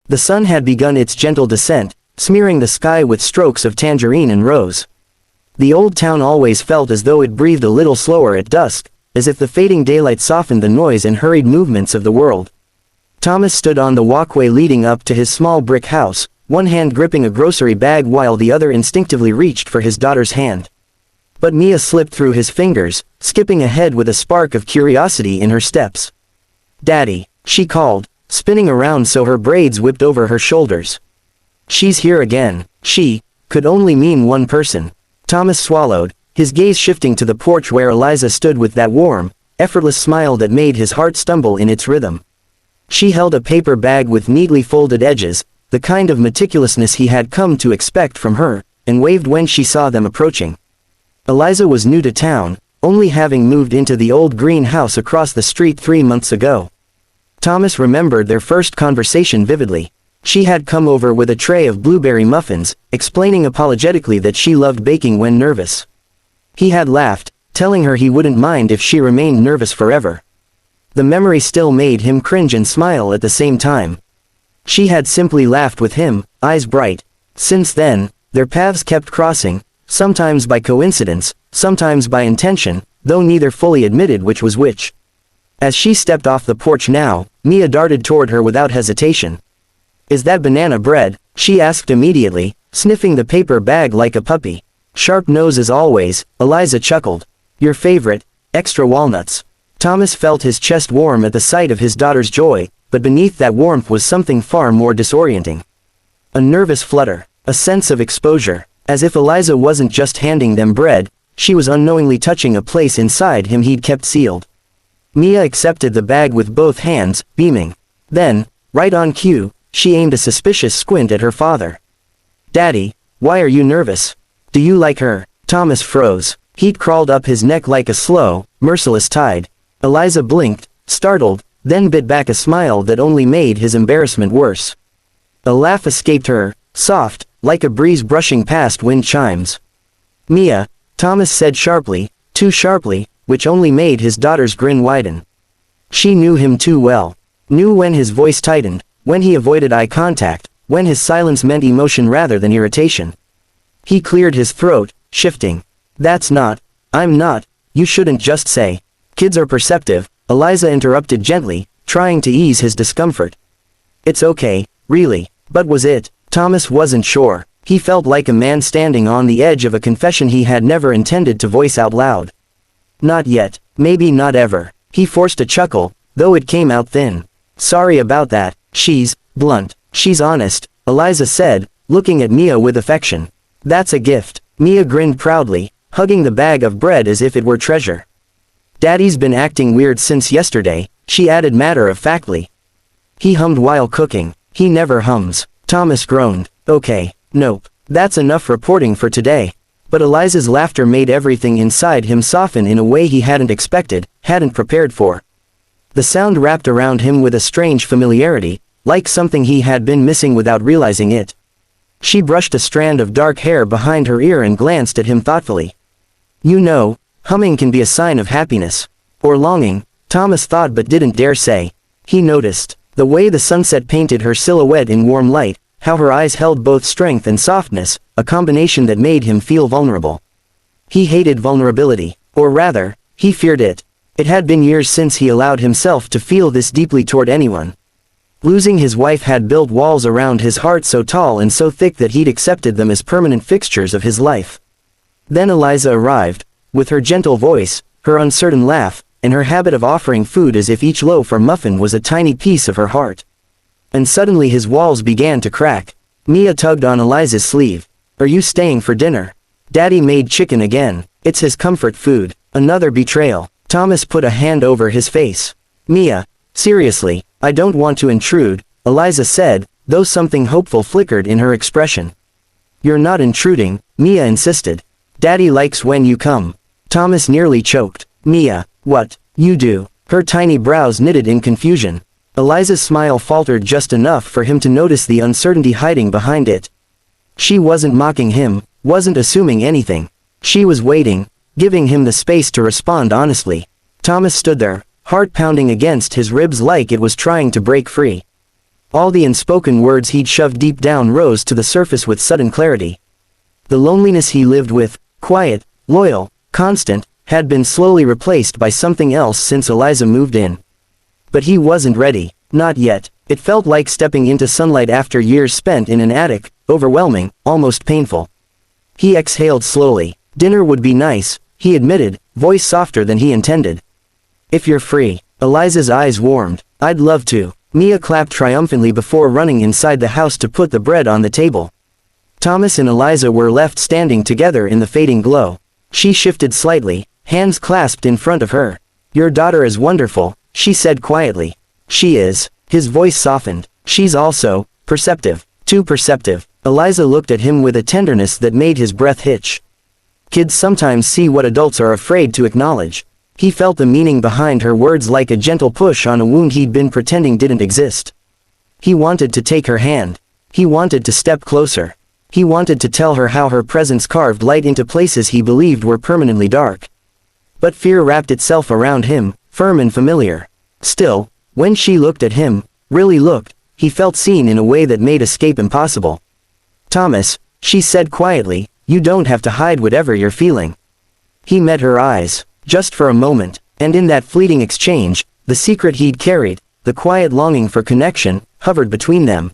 The sun had begun its gentle descent, smearing the sky with strokes of tangerine and rose. The old town always felt as though it breathed a little slower at dusk, as if the fading daylight softened the noise and hurried movements of the world. Thomas stood on the walkway leading up to his small brick house, one hand gripping a grocery bag while the other instinctively reached for his daughter's hand. But Mia slipped through his fingers, skipping ahead with a spark of curiosity in her steps. "Daddy," she called, spinning around so her braids whipped over her shoulders. She's here again. She could only mean one person. Thomas swallowed, his gaze shifting to the porch where Eliza stood with that warm, effortless smile that made his heart stumble in its rhythm. She held a paper bag with neatly folded edges, the kind of meticulousness he had come to expect from her, and waved when she saw them approaching. Eliza was new to town, only having moved into the old green house across the street 3 months ago. Thomas remembered their first conversation vividly. She had come over with a tray of blueberry muffins, explaining apologetically that she loved baking when nervous. He had laughed, telling her he wouldn't mind if she remained nervous forever. The memory still made him cringe and smile at the same time. She had simply laughed with him, eyes bright. Since then, their paths kept crossing, sometimes by coincidence, sometimes by intention, though neither fully admitted which was which. As she stepped off the porch now, Mia darted toward her without hesitation. "Is that banana bread?" she asked immediately, sniffing the paper bag like a puppy. "Sharp nose as always," Eliza chuckled. "Your favorite, extra walnuts." Thomas felt his chest warm at the sight of his daughter's joy, but beneath that warmth was something far more disorienting. A nervous flutter, a sense of exposure, as if Eliza wasn't just handing them bread, she was unknowingly touching a place inside him he'd kept sealed. Mia accepted the bag with both hands, beaming. Then, right on cue, she aimed a suspicious squint at her father. "Daddy, why are you nervous? Do you like her?" Thomas froze. Heat crawled up his neck like a slow, merciless tide. Eliza blinked, startled, then bit back a smile that only made his embarrassment worse. A laugh escaped her, soft, like a breeze brushing past wind chimes. "Mia," Thomas said sharply, too sharply, which only made his daughter's grin widen. She knew him too well. Knew when his voice tightened, when he avoided eye contact, when his silence meant emotion rather than irritation. He cleared his throat, shifting. I'm not, you shouldn't just say. Kids are perceptive," Eliza interrupted gently, trying to ease his discomfort. "It's okay, really, but was it?" Thomas wasn't sure. He felt like a man standing on the edge of a confession he had never intended to voice out loud. "Not yet, maybe not ever." He forced a chuckle, though it came out thin. "Sorry about that, she's blunt. She's honest," Eliza said, looking at Mia with affection. "That's a gift." Mia grinned proudly, hugging the bag of bread as if it were treasure. "Daddy's been acting weird since yesterday," she added matter-of-factly. "He hummed while cooking." "He never hums." Thomas groaned. "Okay, nope. That's enough reporting for today." But Eliza's laughter made everything inside him soften in a way he hadn't expected, hadn't prepared for. The sound wrapped around him with a strange familiarity, like something he had been missing without realizing it. She brushed a strand of dark hair behind her ear and glanced at him thoughtfully. "You know, humming can be a sign of happiness. Or longing," Thomas thought but didn't dare say. He noticed the way the sunset painted her silhouette in warm light, how her eyes held both strength and softness, a combination that made him feel vulnerable. He hated vulnerability, or rather, he feared it. It had been years since he allowed himself to feel this deeply toward anyone. Losing his wife had built walls around his heart so tall and so thick that he'd accepted them as permanent fixtures of his life. Then Eliza arrived, with her gentle voice, her uncertain laugh, and her habit of offering food as if each loaf or muffin was a tiny piece of her heart. And suddenly his walls began to crack. Mia tugged on Eliza's sleeve. "Are you staying for dinner? Daddy made chicken again. It's his comfort food." Another betrayal. Thomas put a hand over his face. "Mia, seriously, I don't want to intrude," Eliza said, though something hopeful flickered in her expression. "You're not intruding," Mia insisted. "Daddy likes when you come." Thomas nearly choked. "Mia, what, you do?" Her tiny brows knitted in confusion. Eliza's smile faltered just enough for him to notice the uncertainty hiding behind it. She wasn't mocking him, wasn't assuming anything. She was waiting, giving him the space to respond honestly. Thomas stood there, heart pounding against his ribs like it was trying to break free. All the unspoken words he'd shoved deep down rose to the surface with sudden clarity. The loneliness he lived with, quiet, loyal, constant, had been slowly replaced by something else since Eliza moved in. But he wasn't ready, not yet. It felt like stepping into sunlight after years spent in an attic, overwhelming, almost painful. He exhaled slowly. Dinner would be nice, he admitted, voice softer than he intended. If you're free. Eliza's eyes warmed. I'd love to. Mia clapped triumphantly before running inside the house to put the bread on the table. Thomas and Eliza were left standing together in the fading glow. She shifted slightly, hands clasped in front of her. Your daughter is wonderful, she said quietly. She is. His voice softened. She's also perceptive. Too perceptive. Eliza looked at him with a tenderness that made his breath hitch. Kids sometimes see what adults are afraid to acknowledge. He felt the meaning behind her words like a gentle push on a wound he'd been pretending didn't exist. He wanted to take her hand. He wanted to step closer. He wanted to tell her how her presence carved light into places he believed were permanently dark. But fear wrapped itself around him, firm and familiar. Still, when she looked at him, really looked, he felt seen in a way that made escape impossible. Thomas, she said quietly, you don't have to hide whatever you're feeling. He met her eyes, just for a moment, and in that fleeting exchange, the secret he'd carried, the quiet longing for connection, hovered between them.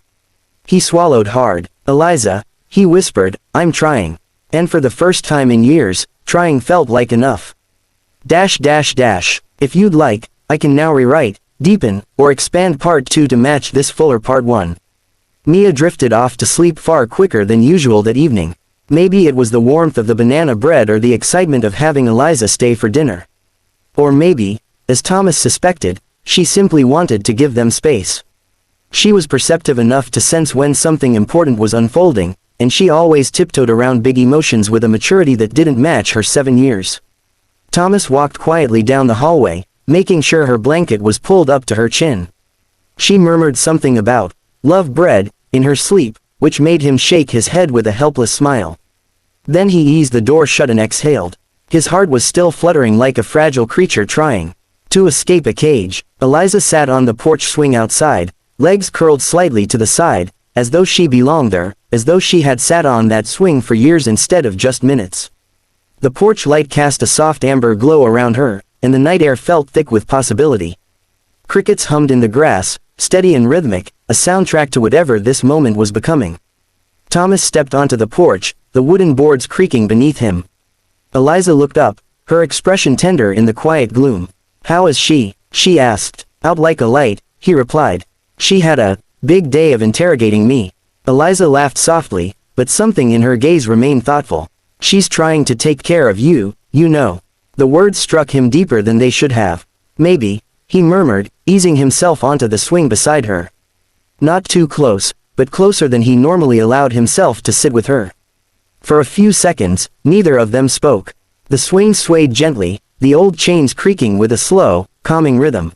He swallowed hard. Eliza, he whispered, I'm trying. And for the first time in years, trying felt like enough. If you'd like, I can now rewrite, deepen, or expand part 2 to match this fuller part 1. Mia drifted off to sleep far quicker than usual that evening. Maybe it was the warmth of the banana bread or the excitement of having Eliza stay for dinner. Or maybe, as Thomas suspected, she simply wanted to give them space. She was perceptive enough to sense when something important was unfolding, and she always tiptoed around big emotions with a maturity that didn't match her 7 years. Thomas walked quietly down the hallway, making sure her blanket was pulled up to her chin. She murmured something about love bread in her sleep, which made him shake his head with a helpless smile. Then he eased the door shut and exhaled. His heart was still fluttering like a fragile creature trying to escape a cage. Eliza sat on the porch swing outside, legs curled slightly to the side, as though she belonged there, as though she had sat on that swing for years instead of just minutes. The porch light cast a soft amber glow around her, and the night air felt thick with possibility. Crickets hummed in the grass, steady and rhythmic, a soundtrack to whatever this moment was becoming. Thomas stepped onto the porch, the wooden boards creaking beneath him. Eliza looked up, her expression tender in the quiet gloom. How is she? She asked. Out like a light, he replied. She had a big day of interrogating me. Eliza laughed softly, but something in her gaze remained thoughtful. She's trying to take care of you, you know. The words struck him deeper than they should have. Maybe, he murmured, easing himself onto the swing beside her. Not too close, but closer than he normally allowed himself to sit with her. For a few seconds, neither of them spoke. The swing swayed gently, the old chains creaking with a slow, calming rhythm.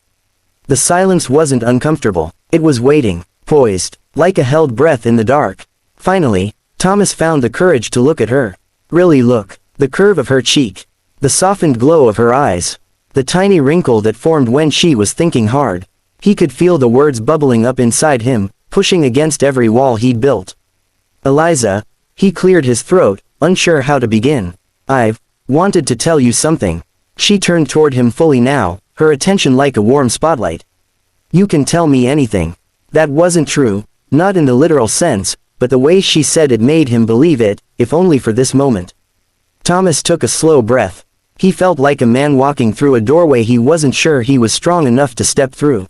The silence wasn't uncomfortable. It was waiting, poised, like a held breath in the dark. Finally, Thomas found the courage to look at her. Really look. The curve of her cheek. The softened glow of her eyes. The tiny wrinkle that formed when she was thinking hard. He could feel the words bubbling up inside him, pushing against every wall he'd built. Eliza, he cleared his throat, unsure how to begin. I've wanted to tell you something. She turned toward him fully now, her attention like a warm spotlight. You can tell me anything. That wasn't true, not in the literal sense, but the way she said it made him believe it, if only for this moment. Thomas took a slow breath. He felt like a man walking through a doorway he wasn't sure he was strong enough to step through.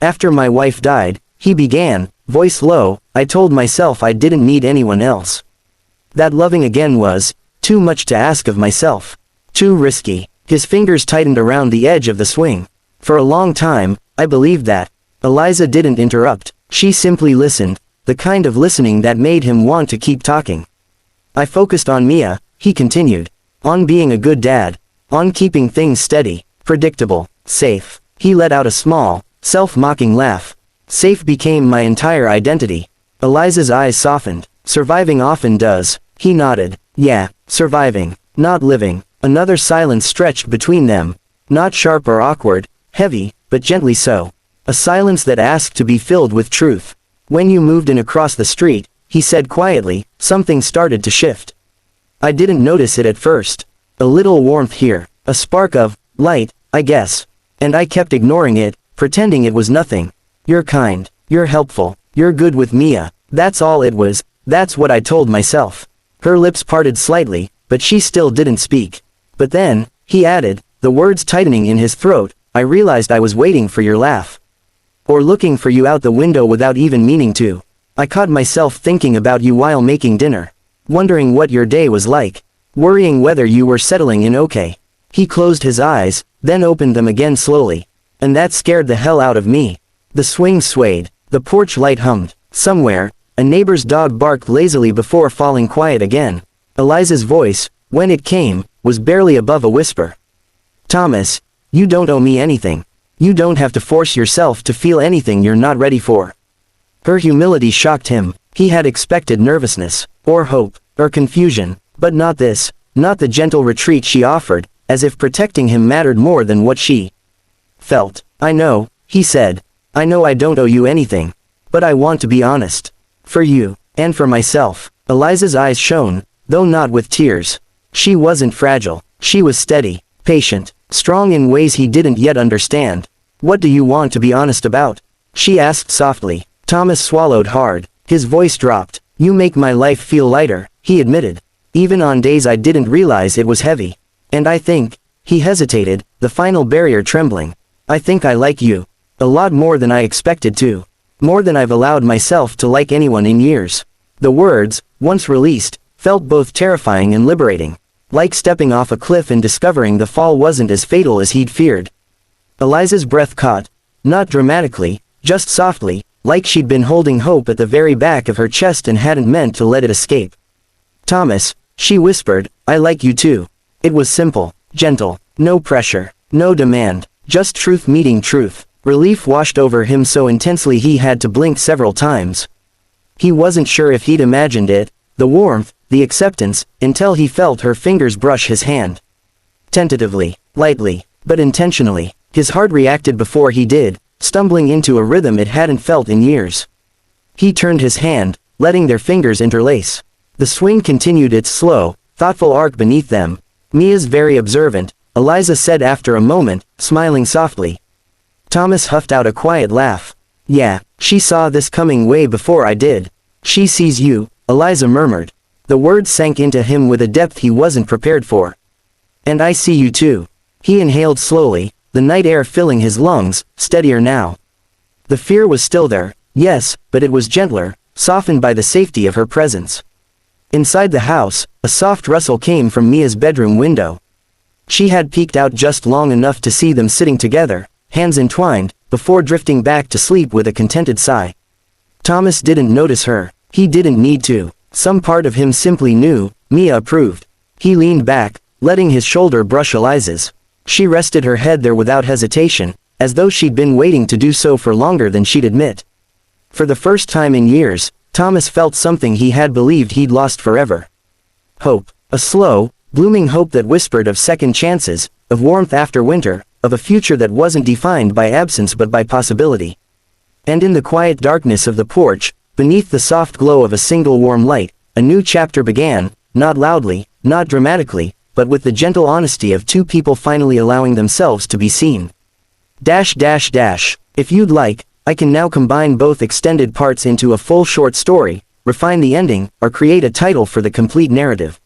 After my wife died, he began, voice low, I told myself I didn't need anyone else. That loving again was too much to ask of myself. Too risky. His fingers tightened around the edge of the swing. For a long time, I believed that. Eliza didn't interrupt. She simply listened, the kind of listening that made him want to keep talking. I focused on Mia, he continued. On being a good dad. On keeping things steady, predictable, safe. He let out a small, self-mocking laugh. Safe became my entire identity. Eliza's eyes softened. Surviving often does. He nodded. Yeah, surviving. Not living. Another silence stretched between them. Not sharp or awkward, heavy, but gently so. A silence that asked to be filled with truth. When you moved in across the street, he said quietly, something started to shift. I didn't notice it at first. A little warmth here, a spark of light, I guess. And I kept ignoring it, pretending it was nothing. You're kind, you're helpful, you're good with Mia. That's all it was, that's what I told myself. Her lips parted slightly, but she still didn't speak. But then, he added, the words tightening in his throat, I realized I was waiting for your laugh. Or looking for you out the window without even meaning to. I caught myself thinking about you while making dinner. Wondering what your day was like. Worrying whether you were settling in okay. He closed his eyes, then opened them again slowly. And that scared the hell out of me. The swing swayed, the porch light hummed. Somewhere, a neighbor's dog barked lazily before falling quiet again. Eliza's voice, when it came, was barely above a whisper. Thomas, you don't owe me anything. You don't have to force yourself to feel anything you're not ready for. Her humility shocked him. He had expected nervousness, or hope, or confusion, but not this, not the gentle retreat she offered, as if protecting him mattered more than what she felt. I know, he said. I know I don't owe you anything. But I want to be honest. For you, and for myself. Eliza's eyes shone, though not with tears. She wasn't fragile. She was steady, patient, strong in ways he didn't yet understand. What do you want to be honest about? She asked softly. Thomas swallowed hard. His voice dropped. You make my life feel lighter, he admitted. Even on days I didn't realize it was heavy. And I think, he hesitated, the final barrier trembling. I think I like you. A lot more than I expected to. More than I've allowed myself to like anyone in years. The words, once released, felt both terrifying and liberating. Like stepping off a cliff and discovering the fall wasn't as fatal as he'd feared. Eliza's breath caught. Not dramatically, just softly, like she'd been holding hope at the very back of her chest and hadn't meant to let it escape. Thomas, she whispered, I like you too. It was simple, gentle, no pressure, no demand, just truth meeting truth. Relief washed over him so intensely he had to blink several times. He wasn't sure if he'd imagined it, the warmth, the acceptance, until he felt her fingers brush his hand. Tentatively, lightly, but intentionally, his heart reacted before he did, stumbling into a rhythm it hadn't felt in years. He turned his hand, letting their fingers interlace. The swing continued its slow, thoughtful arc beneath them. Mia's very observant, Eliza said after a moment, smiling softly. Thomas huffed out a quiet laugh. Yeah, she saw this coming way before I did. She sees you, Eliza murmured. The words sank into him with a depth he wasn't prepared for. And I see you too. He inhaled slowly, the night air filling his lungs, steadier now. The fear was still there, yes, but it was gentler, softened by the safety of her presence. Inside the house, a soft rustle came from Mia's bedroom window. She had peeked out just long enough to see them sitting together, hands entwined, before drifting back to sleep with a contented sigh. Thomas didn't notice her. He didn't need to. Some part of him simply knew. Mia approved. He leaned back, letting his shoulder brush Eliza's. She rested her head there without hesitation, as though she'd been waiting to do so for longer than she'd admit. For the first time in years, Thomas felt something he had believed he'd lost forever. Hope. A slow, blooming hope that whispered of second chances, of warmth after winter, of a future that wasn't defined by absence but by possibility. And in the quiet darkness of the porch, beneath the soft glow of a single warm light, a new chapter began, not loudly, not dramatically, but with the gentle honesty of two people finally allowing themselves to be seen. If you'd like, I can now combine both extended parts into a full short story, refine the ending, or create a title for the complete narrative.